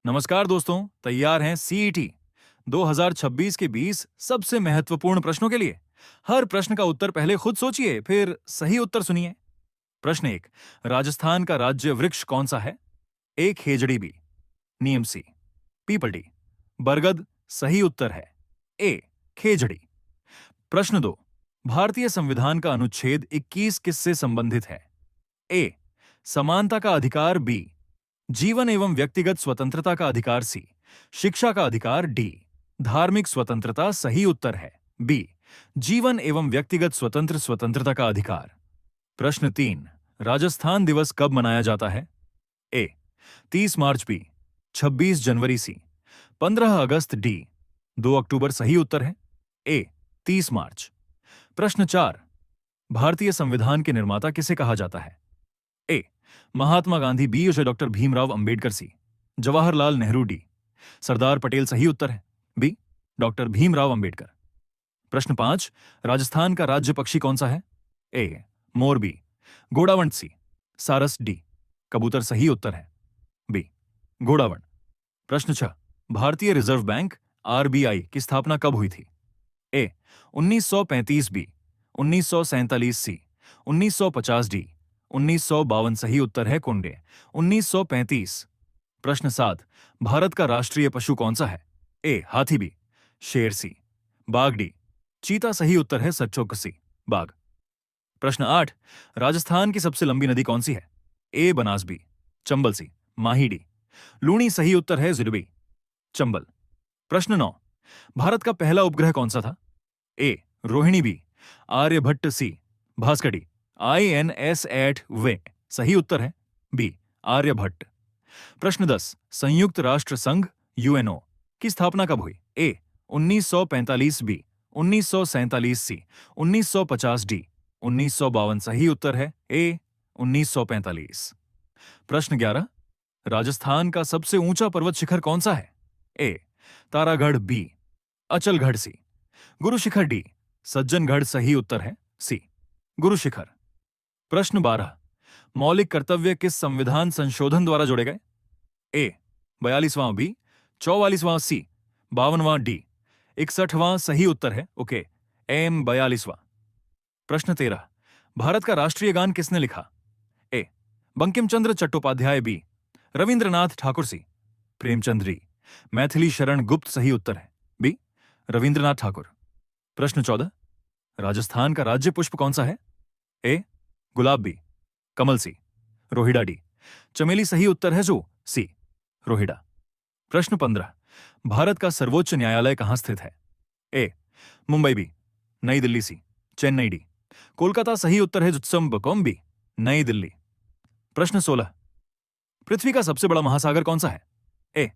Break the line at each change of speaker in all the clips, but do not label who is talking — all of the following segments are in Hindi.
नमस्कार दोस्तों, तैयार हैं सीईटी 2026 के 20 सबसे महत्वपूर्ण प्रश्नों के लिए। हर प्रश्न का उत्तर पहले खुद सोचिए, फिर सही उत्तर सुनिए। प्रश्न 1। राजस्थान का राज्य वृक्ष कौन सा है? ए खेजड़ी, बी नीम, सी पीपल, डी बरगद। सही उत्तर है ए खेजड़ी। प्रश्न 2। भारतीय संविधान का अनुच्छेद 21 किससे संबंधित है? ए समानता का अधिकार, बी जीवन एवं व्यक्तिगत स्वतंत्रता का अधिकार, सी शिक्षा का अधिकार, डी धार्मिक स्वतंत्रता। सही उत्तर है बी जीवन एवं व्यक्तिगत स्वतंत्रता का अधिकार। प्रश्न 3। राजस्थान दिवस कब मनाया जाता है? ए 30 मार्च, बी 26 जनवरी, सी 15 अगस्त, डी 2 अक्टूबर। सही उत्तर है ए 30 मार्च। प्रश्न 4। भारतीय संविधान के निर्माता किसे कहा जाता है? ए महात्मा गांधी, बी डॉक्टर भीमराव अंबेडकर, सी जवाहरलाल नेहरू, डी सरदार पटेल। सही उत्तर है बी डॉक्टर भीमराव अंबेडकर। प्रश्न 5। राजस्थान का राज्य पक्षी कौन सा है? ए मोर, बी घोड़ावंट, सी सारस, डी कबूतर। सही उत्तर है बी घोड़ावंट। प्रश्न 6। भारतीय रिजर्व बैंक आरबीआई की स्थापना कब हुई थी? ए 1935, बी 1947, सी 1950, डी 1952। सही उत्तर है कुंडे 1935। प्रश्न 7। भारत का राष्ट्रीय पशु कौन सा है? ए हाथी, बी शेर, सी बाघ, डी चीता। सही उत्तर है सचोक, सी बाघ। प्रश्न 8। राजस्थान की सबसे लंबी नदी कौन सी है? ए बनास, बी चंबल, सी माही, डी लूणी। सही उत्तर है जुलबी चंबल। प्रश्न 9। भारत का पहला उपग्रह कौन सा था? ए रोहिणी, बी आर्यभट्ट, सी भास्कर, डी INS-8 वे। सही उत्तर है बी आर्यभट्ट। प्रश्न 10। संयुक्त राष्ट्र संघ यूएनओ की स्थापना कब हुई? ए 1945, बी 1947, सी 1950, डी 1952। सही उत्तर है ए 1945। प्रश्न 11। राजस्थान का सबसे ऊंचा पर्वत शिखर कौन सा है? ए तारागढ़, बी अचलगढ़, सी गुरु शिखर, डी सज्जनगढ़। सही उत्तर है सी गुरु शिखर। प्रश्न 12। मौलिक कर्तव्य किस संविधान संशोधन द्वारा जोड़े गए? ए 42वां, बी 44वां, सी 52वां, डी 61वां। सही उत्तर है ओके एम 42वां। प्रश्न 13। भारत का राष्ट्रीय गान किसने लिखा? ए बंकिम चंद्र चट्टोपाध्याय, बी रविंद्रनाथ ठाकुर, सी प्रेमचंद, डी मैथिली शरण गुप्त। सही उत्तर है बी रविंद्रनाथ ठाकुर। प्रश्न 14। राजस्थान का राज्य पुष्प कौन सा है? ए गुलाब, बी कमल, सी रोहिड़ा, डी चमेली। सही उत्तर है जो सी रोहिड़ा। प्रश्न 15। भारत का सर्वोच्च न्यायालय कहां स्थित है? ए मुंबई, बी नई दिल्ली, सी चेन्नई, डी कोलकाता। सही उत्तर है जुत्सम बी नई दिल्ली। प्रश्न 16। पृथ्वी का सबसे बड़ा महासागर कौन सा है? ए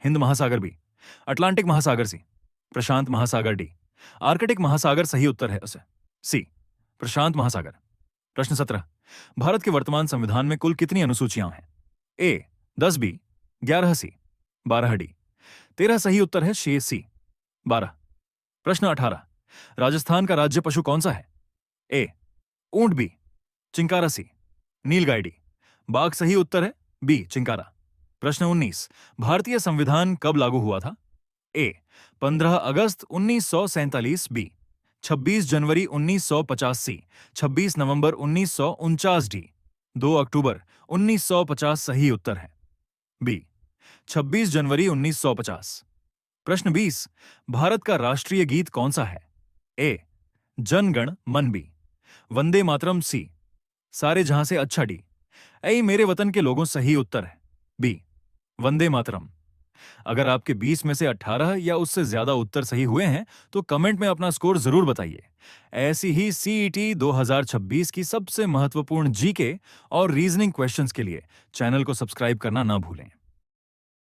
हिंद महासागर, बी अटलांटिक महासागर, सी प्रशांत महासागर, डी आर्कटिक महासागर। सही उत्तर है उसे सी प्रशांत महासागर। प्रश्न 17। भारत के वर्तमान संविधान में कुल कितनी अनुसूचियां हैं? ए 10, बी 11, सी 12, डी 13। सही उत्तर है शेष सी 12। प्रश्न 18। राजस्थान का राज्य पशु कौन सा है? ए ऊंट, बी चिंकारा, सी नीलगाय, डी बाघ। सही उत्तर है बी चिंकारा। प्रश्न 19। भारतीय संविधान कब लागू हुआ था? ए 15 अगस्त 1947, बी 26 जनवरी 1950, सी 26 नवंबर 1949, डी 2 अक्टूबर 1950। सही उत्तर है बी 26 जनवरी 1950। प्रश्न 20। भारत का राष्ट्रीय गीत कौन सा है? ए जन गण मन, बी वंदे मातरम, सी सारे जहां से अच्छा, डी ऐ मेरे वतन के लोगों। सही उत्तर है बी वंदे मातरम। अगर आपके 20 में से 18 या उससे ज्यादा उत्तर सही हुए हैं तो कमेंट में अपना स्कोर जरूर बताइए। ऐसी ही सीईटी 2026 की सबसे महत्वपूर्ण जीके और रीजनिंग क्वेश्चंस के लिए चैनल को सब्सक्राइब करना ना भूलें।